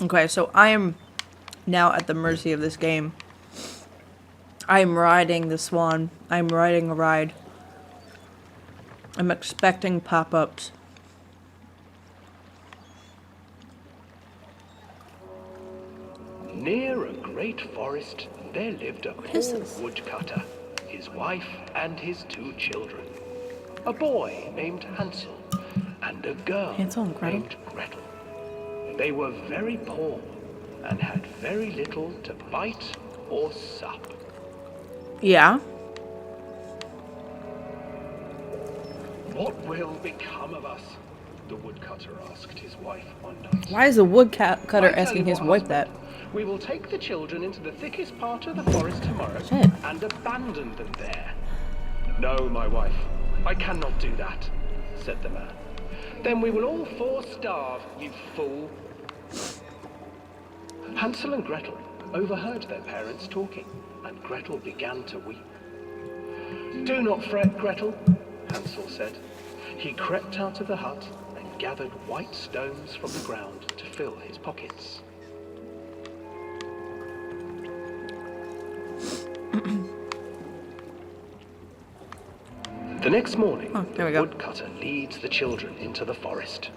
Okay, so I am now at the mercy of this game. I am riding the swan. I'm riding a ride. I'm expecting pop-ups. Near a great forest, there lived a is poor this? woodcutter, his wife and his 2 children. A boy named Hansel and a girl Hansel and Gretel? named Gretel. They were very poor and had very little to bite or sup. Yeah. What will become of us? The woodcutter asked his wife one night. Why is the woodcutter I tell asking you his what, wife that? husband, we will take the children into the thickest part of the forest tomorrow Shit. and abandon them there. No, my wife, I cannot do that, said the man. Then we will all 4 starve, you fool. Hansel and Gretel overheard their parents talking, and Gretel began to weep. Do not fret, Gretel, Hansel said. He crept out of the hut and gathered white stones from the ground to fill his pockets. The next morning, there we the go. woodcutter leads the children into the forest.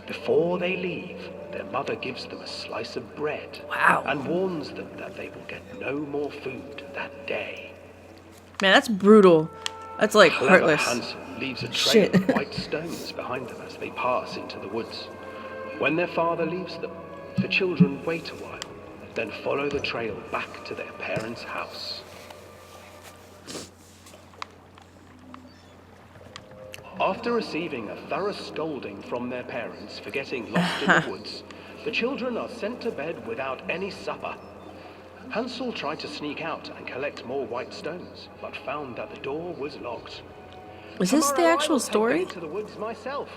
Before they leave, their mother gives them a slice of bread. Wow. And warns them that they will get no more food that day. Man, that's brutal. That's like Clever heartless. Hansel leaves a trail Shit. of white stones behind them as they pass into the woods. When their father leaves them, the children wait a while, then follow the trail back to their parents' house. After receiving a thorough scolding from their parents for getting lost in the woods, the children are sent to bed without any supper. Hansel tried to sneak out and collect more white stones, but found that the door was locked. Is this the "Tomorrow I actual will take story? them to the woods myself,"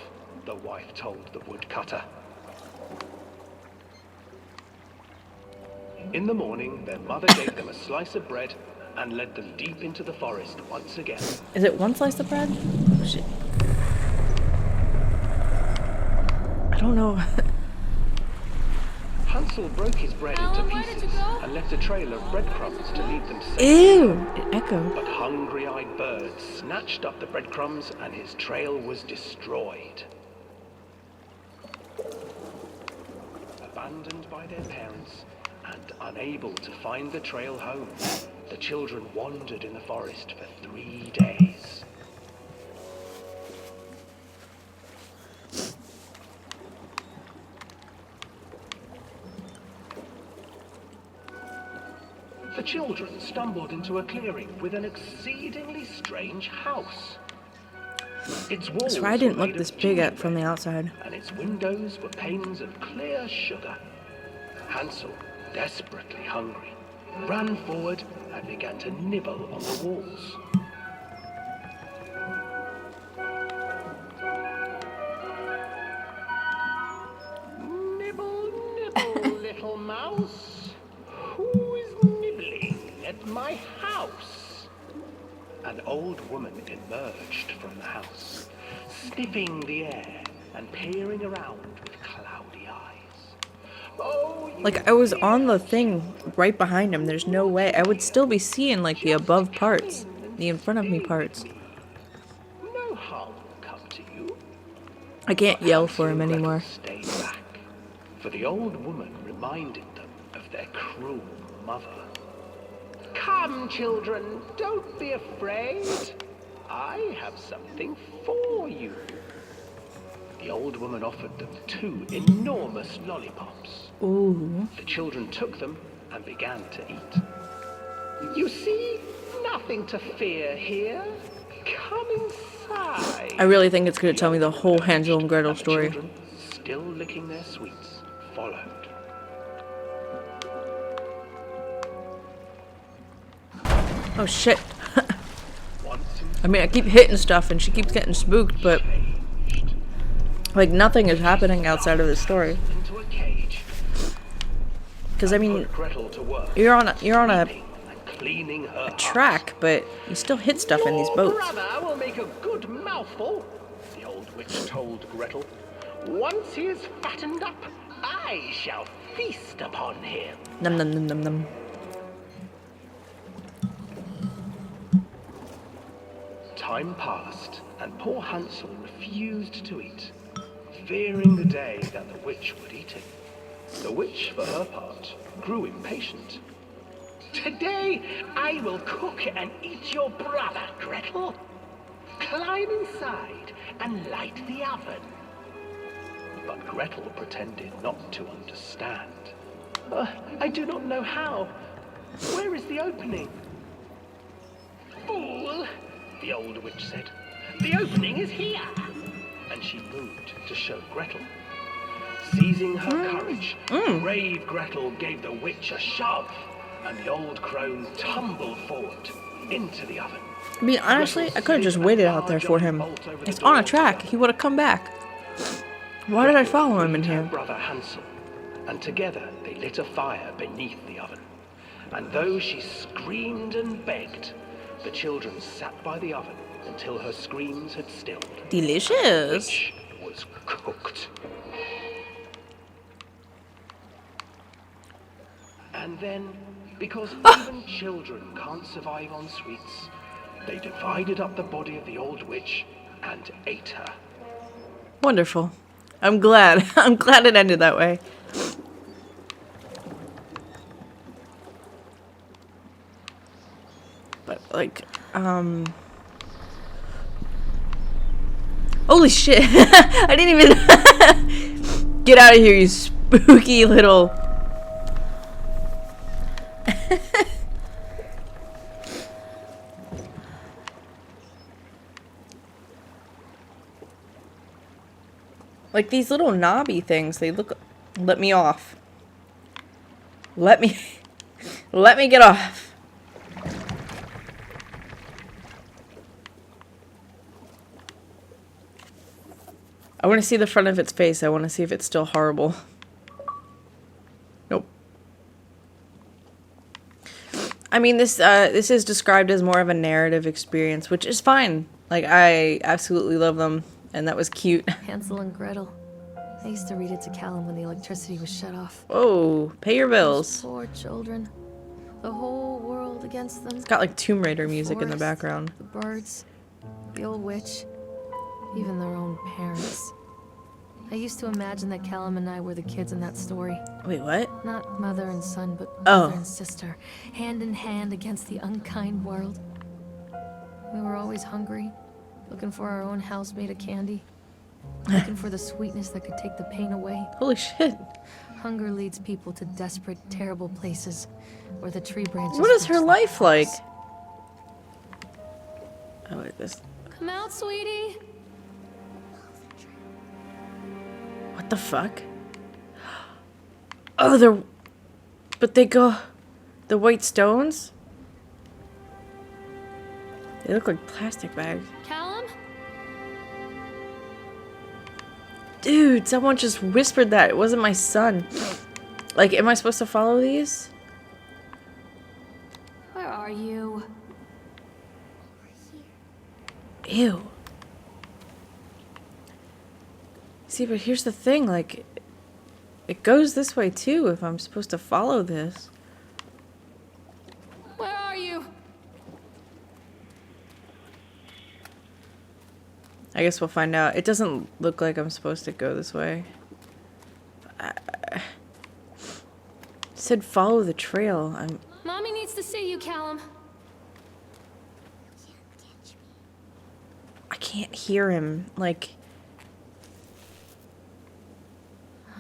the wife told the woodcutter. In the morning, their mother gave them a slice of bread and led them deep into the forest once again. Is it 1 slice of bread? Oh, shit. I don't know. Hansel broke his bread into pieces and left a trail of breadcrumbs to lead them safely. Ew! It echoed. But hungry-eyed birds snatched up the breadcrumbs and his trail was destroyed. Abandoned by their parents and unable to find the trail home, the children wandered in the forest for 3 days. The children stumbled into a clearing with an exceedingly strange house. Its walls That's why I didn't were look made this of big gingerbread, from the outside. and its windows were panes of clear sugar. Hansel, desperately hungry, ran forward and began to nibble on the walls. Nibble, nibble, little mouse. Who is nibbling at my house? An old woman emerged from the house, sniffing the air and peering around with cloudy eyes. Oh, you Like, I was on the thing right behind him. There's no way. I would still be seeing, like, the above parts. The in front of me parts. No harm will come to you. I can't But yell for Hansel him and Gretel anymore. stayed back, for the old woman reminded them of their cruel mother. Come, children, don't be afraid. I have something for you. The old woman offered them 2 enormous lollipops. Ooh. The children took them and began to eat. You see, nothing to fear here. Come inside. I really think it's gonna tell me the whole Urged, Hansel and Gretel and the story. children, still licking their sweets, followed. Oh shit. Once I mean, I keep hitting stuff and she keeps getting spooked, but like nothing is happening outside of this story. into a cage. Because I mean, Put Gretel to work, you're on a sweeping and cleaning her hut. track, but you still hit stuff in these Your boats. brother will make a good mouthful, the old witch told Gretel. Once he is fattened up, I shall feast upon him. Num num num num num. Time passed, and poor Hansel refused to eat, fearing the day that the witch would eat him. The witch, for her part, grew impatient. Today I will cook and eat your brother, Gretel. Climb inside and light the oven. But Gretel pretended not to understand. I do not know how. Where is the opening? Fool, the old witch said. The opening is here. And she moved to show Gretel. Seizing her courage, brave Gretel gave the witch a shove, and the old crone tumbled forward into the oven. I mean, honestly, I could have just waited out there for him. It's on a track. He would have come back. Why did I follow him in here? Brother Hansel, and together they lit a fire beneath the oven. And though she screamed and begged, the children sat by the oven until her screams had stilled. Delicious. Which was cooked. And then, because even children can't survive on sweets, they divided up the body of the old witch and ate her. Wonderful. I'm glad. I'm glad it ended that way. But, like, holy shit. I didn't even... Get out of here, you spooky little... Like these little knobby things, they look... Let me off. Let me get off. I want to see the front of its face. I want to see if it's still horrible. Nope. I mean, this is described as more of a narrative experience, which is fine. Like, I absolutely love them, and that was cute. Hansel and Gretel. I used to read it to Callum when the electricity was shut off. Oh, pay your bills. Those poor children. The whole world against them. It's got like Tomb Raider music in the Forest, background. The birds, the old witch, even their own parents. I used to imagine that Callum and I were the kids in that story. Wait, what? Not mother and son, but Oh. mother and sister, hand in hand against the unkind world. We were always hungry, looking for our own house made of candy, looking for the sweetness that could take the pain away. Holy shit. Hunger leads people to desperate, terrible places where the tree branches. What is her reach the life like? flowers. Oh, wait, this... Come out, sweetie. What the fuck? Oh, they're... But they go... The white stones? They look like plastic bags. Callum? Dude, someone just whispered that. It wasn't my son. Like, am I supposed to follow these? Where are you? Ew. See, but here's the thing, like, it goes this way too if I'm supposed to follow this. Where are you? I guess we'll find out. It doesn't look like I'm supposed to go this way. It said follow the trail. Mommy needs to see you, Callum. I can't hear him. Like,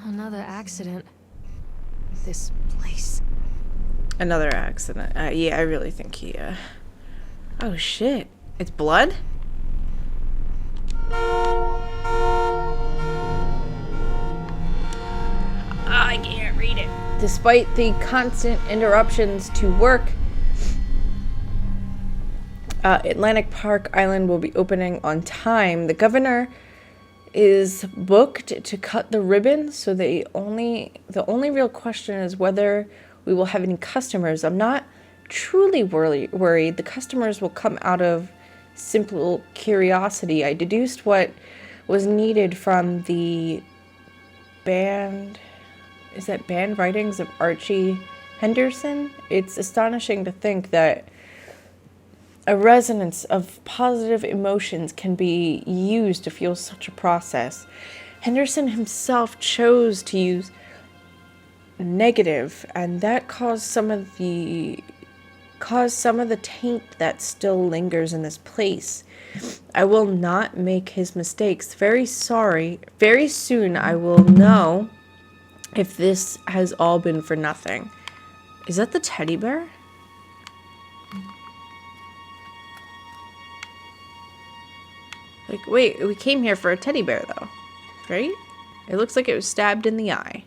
Another accident. This place. another accident. Yeah, I really think he, Oh, shit. It's blood? I can't read it. Despite the constant interruptions to work, Atlantic Park Island will be opening on time. The governor is booked to cut the ribbon, so the only real question is whether we will have any customers. I'm not truly worried. The customers will come out of simple curiosity. I deduced what was needed from the band. is that banned writings of Archie Henderson. It's astonishing to think that a resonance of positive emotions can be used to fuel such a process. Henderson himself chose to use negative, and that caused some of the taint that still lingers in this place. I will not make his mistakes. Very sorry. Very soon I will know if this has all been for nothing. Is that the teddy bear? Like, wait, we came here for a teddy bear, though. Right? It looks like it was stabbed in the eye.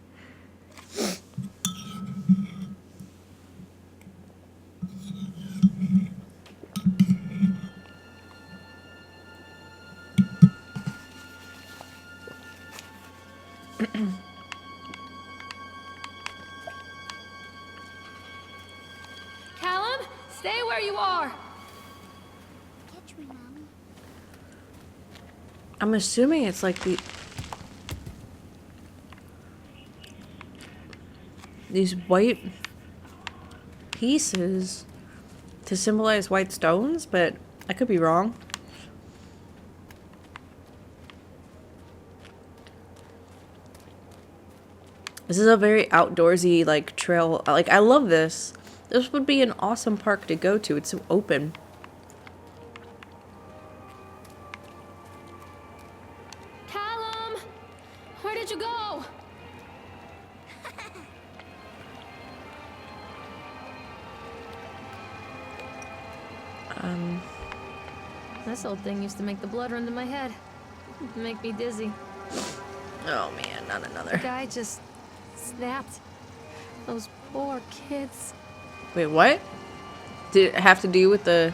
Callum, stay where you are. Catch me, Mom. I'm assuming it's like these white pieces to symbolize white stones, but I could be wrong. This is a very outdoorsy, like, trail. Like, I love this. This would be an awesome park to go to. It's so open. Callum, where did you go? This old thing used to make the blood run to my head. Make me dizzy. Oh man, not The another. guy just snapped. Those poor kids. Wait, what? Did it have to do with the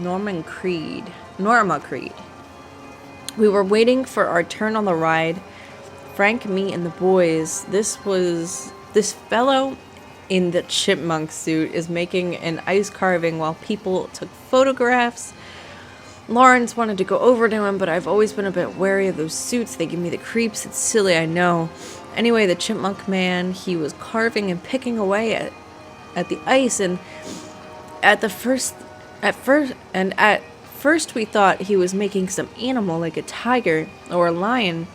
Norma Creed? We were waiting for our turn on the ride. Frank, me, and the boys. This fellow in the chipmunk suit is making an ice carving while people took photographs. Lawrence wanted to go over to him, but I've always been a bit wary of those suits. They give me the creeps. It's silly, I know. Anyway, the chipmunk man, he was carving and picking away at the ice, and at first we thought he was making some animal like a tiger or a lion.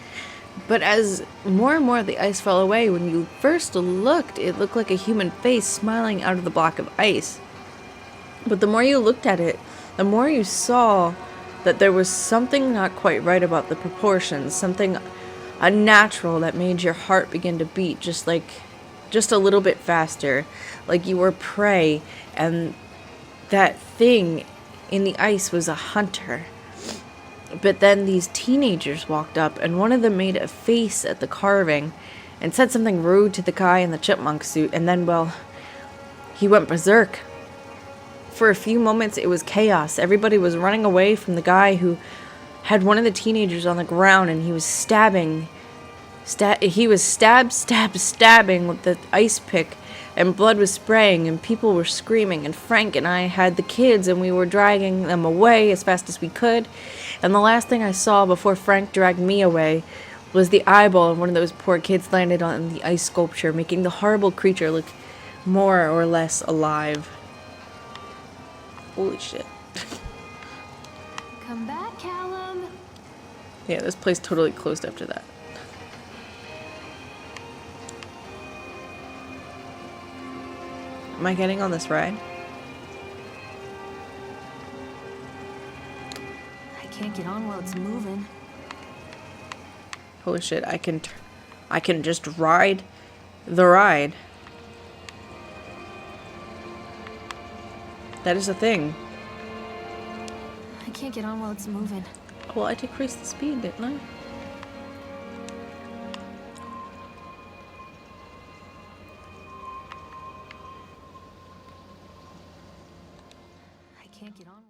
But as more and more of the ice fell away, when you first looked, it looked like a human face smiling out of the block of ice. But the more you looked at it, the more you saw that there was something not quite right about the proportions, something unnatural that made your heart begin to beat just a little bit faster, like you were prey, and that thing in the ice was a hunter. But then these teenagers walked up, and one of them made a face at the carving and said something rude to the guy in the chipmunk suit, and then, well, he went berserk. For a few moments, it was chaos. Everybody was running away from the guy who had one of the teenagers on the ground, and he was stabbing with the ice pick, and blood was spraying, and people were screaming, and Frank and I had the kids, and we were dragging them away as fast as we could, and the last thing I saw before Frank dragged me away was the eyeball of one of those poor kids landed on the ice sculpture, making the horrible creature look more or less alive. Holy shit. Come back, Callum. Yeah, this place totally closed after that. Am I getting on this ride? I can't get on while it's moving. Holy shit, I can just ride the ride. That is a thing. I can't get on while it's moving. Well, I decreased the speed, didn't I? I can't get on.